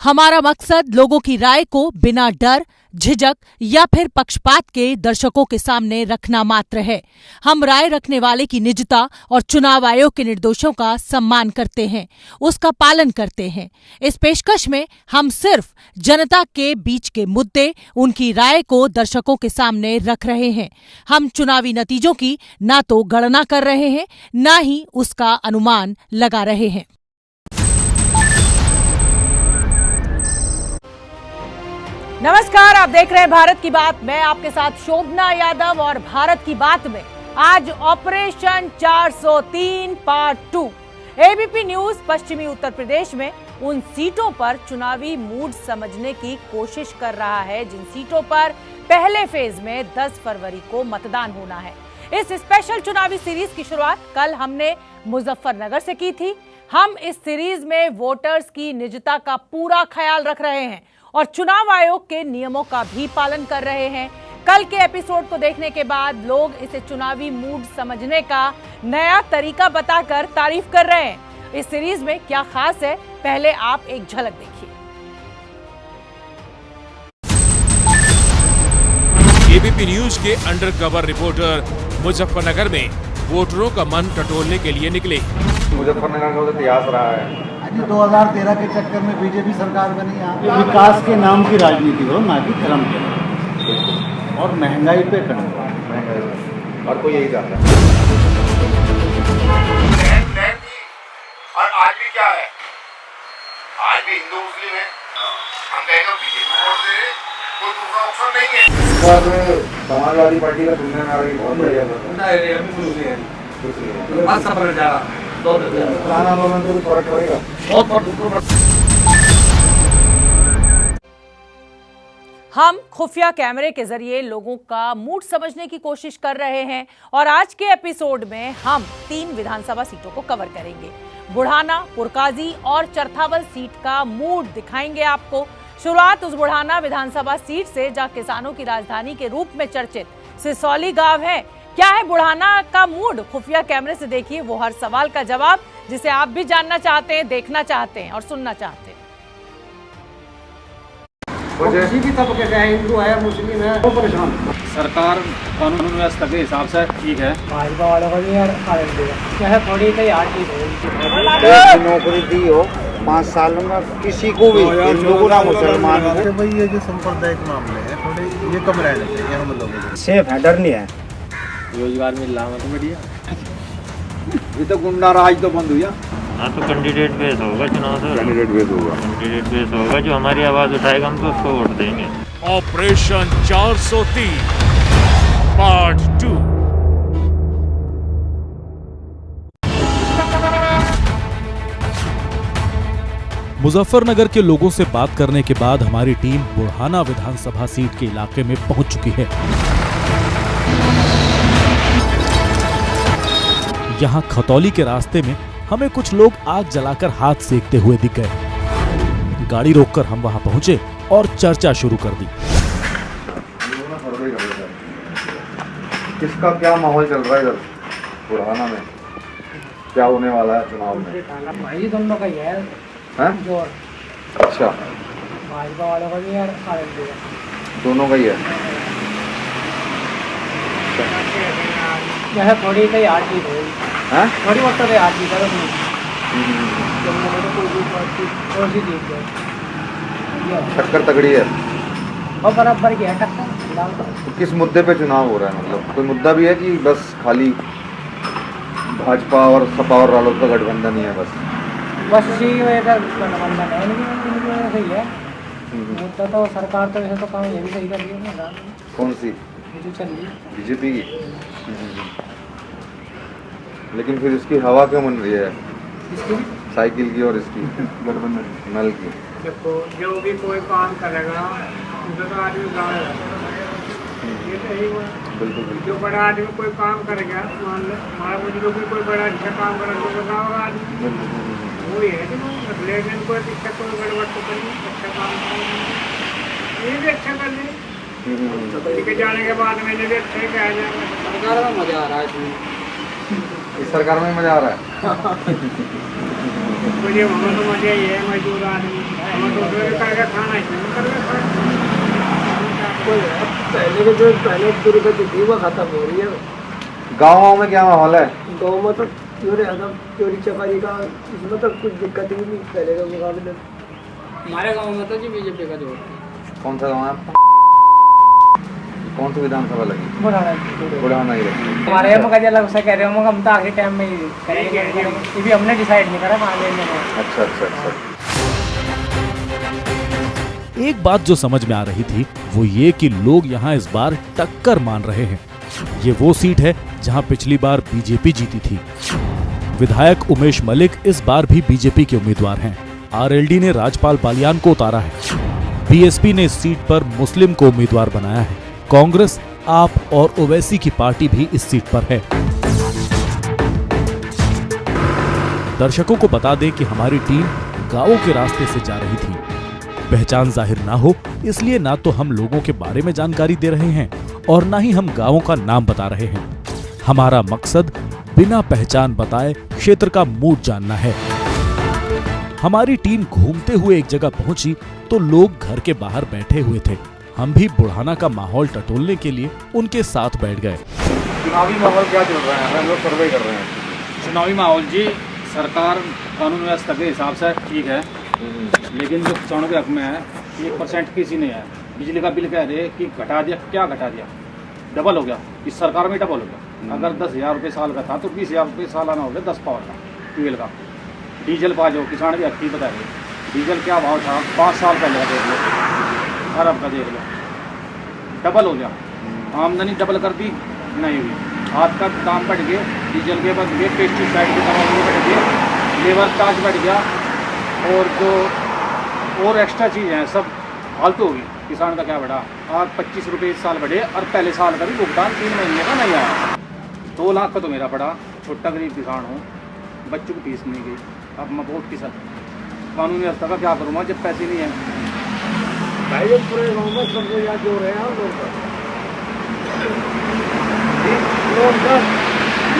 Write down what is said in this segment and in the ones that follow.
हमारा मकसद लोगों की राय को बिना डर, झिझक या फिर पक्षपात के दर्शकों के सामने रखना मात्र है। हम राय रखने वाले की निजता और चुनाव आयोग के निर्देशों का सम्मान करते हैं, उसका पालन करते हैं। इस पेशकश में हम सिर्फ जनता के बीच के मुद्दे, उनकी राय को दर्शकों के सामने रख रहे हैं। हम चुनावी नतीजों की ना तो गणना कर रहे हैं, ना ही उसका अनुमान लगा रहे हैं। नमस्कार, आप देख रहे हैं भारत की बात। मैं आपके साथ शोभना यादव और भारत की बात में आज ऑपरेशन 403 पार्ट 2। एबीपी न्यूज पश्चिमी उत्तर प्रदेश में उन सीटों पर चुनावी मूड समझने की कोशिश कर रहा है जिन सीटों पर पहले फेज में 10 फरवरी को मतदान होना है। इस स्पेशल चुनावी सीरीज की शुरुआत कल हमने मुजफ्फरनगर से की थी। हम इस सीरीज में वोटर्स की निजता का पूरा ख्याल रख रहे हैं और चुनाव आयोग के नियमों का भी पालन कर रहे हैं। कल के एपिसोड को देखने के बाद लोग इसे चुनावी मूड समझने का नया तरीका बताकर तारीफ कर रहे हैं। इस सीरीज में क्या खास है, पहले आप एक झलक देखिए। एबीपी न्यूज के अंडरकवर रिपोर्टर मुजफ्फरनगर में वोटरों का मन टटोलने के लिए निकले। मुजफ्फरनगर का इतिहास रहा है। 2013 के चक्कर में बीजेपी सरकार बनी। यहाँ विकास के नाम की राजनीति हो, ना कि धर्म के नाम, और महंगाई पे कंट्रोल। और कोई यही चाहता है। और आज भी क्या है, आज भी हिंदू मुस्लिम है। हम कहेंगे बीजेपी वोट दे, कोई दूसरा ऑप्शन नहीं है। समाजवादी पार्टी का सुनने में आ रही बहुत बढ़िया हम खुफिया कैमरे के जरिए लोगों का मूड समझने की कोशिश कर रहे हैं और आज के एपिसोड में हम 3 विधानसभा सीटों को कवर करेंगे। बुढ़ाना, पुरकाजी और चरथावल सीट का मूड दिखाएंगे आपको। शुरुआत उस बुढ़ाना विधानसभा सीट से जहां किसानों की राजधानी के रूप में चर्चित सिसौली गांव है। क्या है बुढ़ाना का मूड? खुफिया कैमरे से देखिए वो हर सवाल का जवाब जिसे आप भी जानना चाहते हैं, देखना चाहते हैं और सुनना चाहते हैं। किसी भी तबके से है, हिंदू है, मुस्लिम है, वो परेशान। सरकार कानून व्यवस्था के हिसाब से ठीक है। भाजपा वालों को भी यार चाहे थोड़ी सी आर्टिक नौकरी दी हो 5 सालों में किसी को भी, हिंदू को ना मुसलमान हो। भाई ये जो सांप्रदायिक मामले हैं थोड़े ये कम रहने चाहिए हम लोगों को। सेफ है, डर नहीं है। रोजगार मिल रहा है तो बढ़िया। ये तो गुंडा राज तो बंद हुआ। हाँ तो कैंडिडेट बेस होगा चुनाव से। कैंडिडेट बेस होगा। कैंडिडेट बेस होगा, जो हमारी आवाज उठाएगा हम तो उसको वोट देंगे। Operation 403 part 2। मुजफ्फरनगर के लोगों से बात करने के बाद हमारी टीम बुढ़ाना विधानसभा सीट के इलाके में पहुंच चुकी है। यहां खतौली के रास्ते में हमें कुछ लोग आग जलाकर हाथ सेकते हुए दिख गए। गाड़ी रोककर हम वहां पहुंचे और चर्चा शुरू कर दी। किसका क्या माहौल चल रहा है इधर बुढ़ाना में? क्या होने वाला है चुनाव में? भाई दोनों का ही है। हैं? अच्छा, भाजपा वालों को भी यार दोनों का ही है। चाहे थोड़ी सी आर्टिक हो, हैं? थोड़ी बहुत तो आर्टिक है। टक्कर तगड़ी है और बराबर की है टक्कर। तो किस मुद्दे पे चुनाव हो रहा है? मतलब कोई मुद्दा भी है कि बस खाली भाजपा और सपा और रालोद का गठबंधन ही है? बस इसी वजह का गठबंधन है, लेकिन वजह से ही है मुद्दा। तो सरकार तो वैसे तो काम ये भी सही कर रही है ना। कौन सी? जो चल रही है बीजेपी की। लेकिन फिर इसकी हवा क्यों बन रही है? इसकी साइकिल की और इसकी गठबंधन नल की। देखो जो भी कोई काम करेगा तो आदमी गाँव ये तो यही हुआ। बिल्कुल। जो बड़ा आदमी कोई काम करेगा, मान लो हमारा बुजुर्ग भी कोई बड़ा अच्छा काम करेगा तो गाँव का आदमी वही है। लेकिन कोई दिक्कत कोई गड़बड़ तो करिए, अच्छा काम करेंगे ये भी अच्छा कर लेंगे। जाने के बाद मैंने भी अच्छा कहा जाएगा। सरकार में मजा आ रहा है इसमें। इस सरकार में मजा आ रहा है। उसको लिए हमें तो मजा ही है, मजदूर आदमी हमें तो करके खाना ही करके खाना। पहले के जो पहले दुर्गति थी वो खत्म हो रही है। गाँव में क्या माहौल है? गाँव में तो चोरी चकारी का इसमें तो कुछ दिक्कत ही नहीं पहले के मुकाबले। हमारे गाँव में तो जी बीजेपी का जोर। कौन सा गाँव है आपका? कौन सी विधानसभा लगी? बुढ़ाना ही लगी। हमारे यहाँ का अलग से कह रहे हो, हम तो आखिरी टाइम में ही करेंगे, ये भी हमने डिसाइड नहीं करा कहाँ लेने में। अच्छा अच्छा अच्छा। एक बात जो समझ में आ रही थी वो ये कि लोग यहाँ इस बार टक्कर मान रहे हैं। ये वो सीट है जहाँ पिछली बार बीजेपी जीती थी। विधायक उमेश मलिक इस बार भी बीजेपी के उम्मीदवार हैं। आरएलडी ने राजपाल बालियान को उतारा है। बीएसपी ने इस सीट पर मुस्लिम को उम्मीदवार बनाया है। कांग्रेस, आप और ओवैसी की पार्टी भी इस सीट पर है। दर्शकों को बता दें कि हमारी टीम गांवों के रास्ते से जा रही थी। पहचान जाहिर ना हो इसलिए ना तो हम लोगों के बारे में जानकारी दे रहे हैं और ना ही हम गांवों का नाम बता रहे हैं। हमारा मकसद बिना पहचान बताए क्षेत्र का मूड जानना है। हमारी टीम घूमते हुए एक जगह पहुंची तो लोग घर के बाहर बैठे हुए थे। हम भी बुढ़ाना का माहौल टटोलने के लिए उनके साथ बैठ गए। चुनावी माहौल क्या चल रहा है? लोग सर्वे कर रहे हैं। चुनावी माहौल जी, सरकार कानून व्यवस्था के हिसाब से ठीक है, लेकिन जो किसानों के हक में है 1% किसी ने है। बिजली का बिल कह रहे कि घटा दिया, क्या घटा दिया? डबल हो गया, इस सरकार में डबल हो गया। अगर 10,000 रुपये साल का था तो 20,000 रुपये सालाना हो गया 10 पावर का ट्यूबवेल का। डीजल पा जो किसान भी हक बता रहे, डीजल क्या भाव था 5 साल पहले का देख लो, अरब का देख लो, डबल हो गया। आमदनी डबल कर दी नहीं हुई, हाथ का दाम बढ़ गए, डीजल के बढ़ गए, पेस्टिसाइड के दाम बढ़ गए, लेबर चार्ज बढ़ गया, और जो और एक्स्ट्रा चीज़ हैं सब फालतू होगी। किसान का क्या बढ़ा? आज 25 रुपये इस साल बढ़े और पहले साल का भी भुगतान 3 महीने का नहीं आया। 2 लाख का तो मेरा पड़ा, छोटा गरीब किसान हूँ, बच्चों की फीस नहीं गई। अब मैं बहुत किसान कानूनी व्यवस्था का क्या करूँगा जब पैसे नहीं हैं? भाई जब पूरे गाँव में सबको याद जो रहे हैं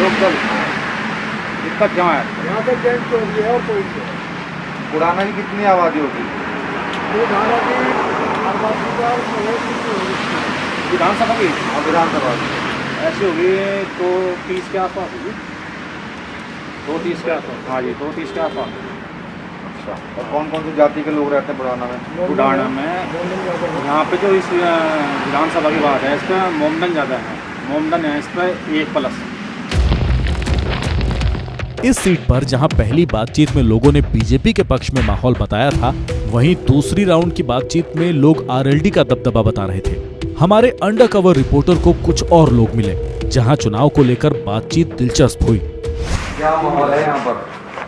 लोकल दिक्कत क्या है? यहाँ पे जेंट चोरी है और कोई नहीं। बुढ़ाना की कितनी आबादी होगी? विधानसभा की विधानसभा ऐसी होगी तो 30 के आसपास होगी, 230 के आसपास। हाँ जी, 230 के आसपास। अच्छा, और कौन कौन सी जाति के लोग रहते हैं बुढ़ाना में? बुढ़ाना में यहाँ पे जो इस विधानसभा की बात है, इस पर मोमडन ज़्यादा है। मोमडन है इस पर 1+। इस सीट पर जहां पहली बातचीत में लोगों ने बीजेपी के पक्ष में माहौल बताया था, वहीं दूसरी राउंड की बातचीत में लोग आरएलडी का दबदबा बता रहे थे। हमारे अंडरकवर रिपोर्टर को कुछ और लोग मिले जहां चुनाव को लेकर बातचीत दिलचस्प हुई। क्या माहौल है यहाँ पर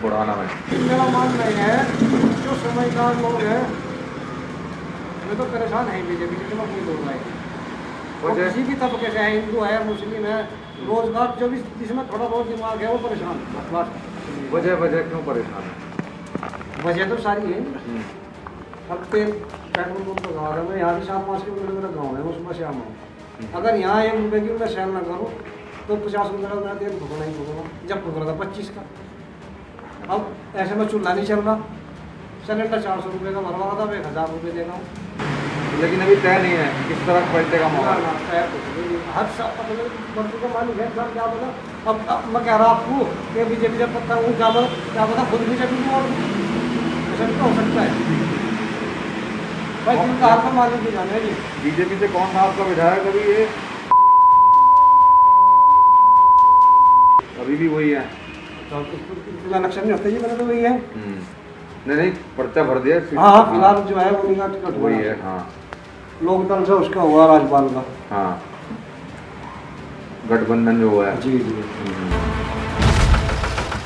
बुढ़ाना में? मेरा मानना है जो समझदार लोग हैं मैं तो परेशान है बीजेपी से, कोई लोग नहीं। किसी भी तबके से है, हिंदू है, मुस्लिम है, रोजगार जो भी जिसमें थोड़ा बहुत दिमाग है वो परेशान है। वजह क्यों परेशान है? वजह तो सारी है। अब तेल पेट्रोल पंप लगा रहा है, मैं यहाँ से 7-5 किलोमीटर मेरा गाँव है, उसमें से आऊँ। अगर यहाँ 1 रुपये की मैं सेल ना करूँ तो 50 रुपये का मैं तेल फूकना ही फूकूँगा। जब फूक रहा था 25 का, अब ऐसे में चूल्हा नहीं चल रहा, सिलेंडर 400 रुपये का भरवा रहा था, 1000 रुपये देना हूँ। लेकिन अभी तय नहीं है किस तरह पलटेगा माहौल। हर बंदू का मालिक है सर, क्या बोला? अब मैं कह रहा आपको कि बीजेपी जब पता हूँ क्या पता खुद भी चलूँ और ऐसा भी तो हो सकता है भाई। जिनका हाथ का मालिक भी जाने जी। बीजेपी से कौन था आपका विधायक? अभी ये अभी भी वही है। इलेक्शन नहीं होता जी, मैंने तो वही है। नहीं, पर्चा भर दिया। हाँ, फिलहाल जो है वो टिकट वही है। हाँ, लोकदल से उसका हुआ राज्यपाल का। हाँ, गठबंधन जो हुआ है। जी जी।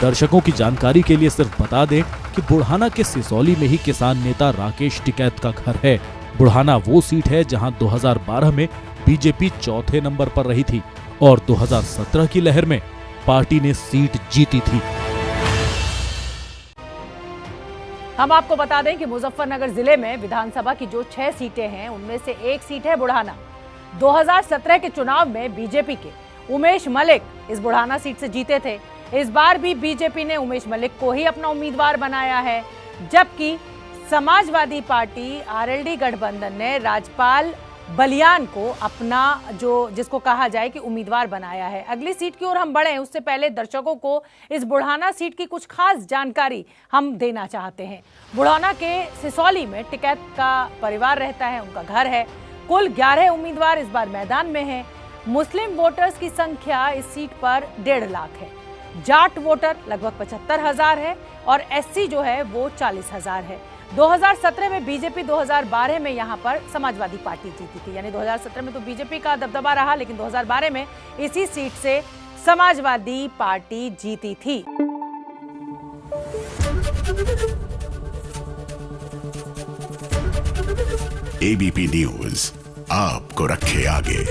दर्शकों की जानकारी के लिए सिर्फ बता दें कि बुढ़ाना के सिसौली में ही किसान नेता राकेश टिकैत का घर है। बुढ़ाना वो सीट है जहां 2012 में बीजेपी 4थे नंबर पर रही थी और 2017 की लहर में पार्टी ने सीट जीती थी। हम आपको बता दें कि मुजफ्फरनगर जिले में विधानसभा की जो 6 सीटें हैं उनमें से एक सीट है बुढ़ाना। 2017 के चुनाव में बीजेपी के उमेश मलिक इस बुढ़ाना सीट से जीते थे। इस बार भी बीजेपी ने उमेश मलिक को ही अपना उम्मीदवार बनाया है, जबकि समाजवादी पार्टी आरएलडी गठबंधन ने राजपाल बलियान को अपना जिसको कहा जाए कि उम्मीदवार बनाया है। अगली सीट की ओर हम बढ़े उससे पहले दर्शकों को इस बुढ़ाना सीट की कुछ खास जानकारी हम देना चाहते हैं। बुढ़ाना के सिसौली में टिकैत का परिवार रहता है, उनका घर है। कुल 11 उम्मीदवार इस बार मैदान में हैं। मुस्लिम वोटर्स की संख्या इस सीट पर 1.5 लाख है। जाट वोटर लगभग 75,000 है और एससी जो है वो 40,000 है। 2017 में बीजेपी, 2012 में यहां पर समाजवादी पार्टी जीती थी। यानी 2017 में तो बीजेपी का दबदबा रहा, लेकिन 2012 में इसी सीट से समाजवादी पार्टी जीती थी। एबीपी न्यूज आपको रखे आगे।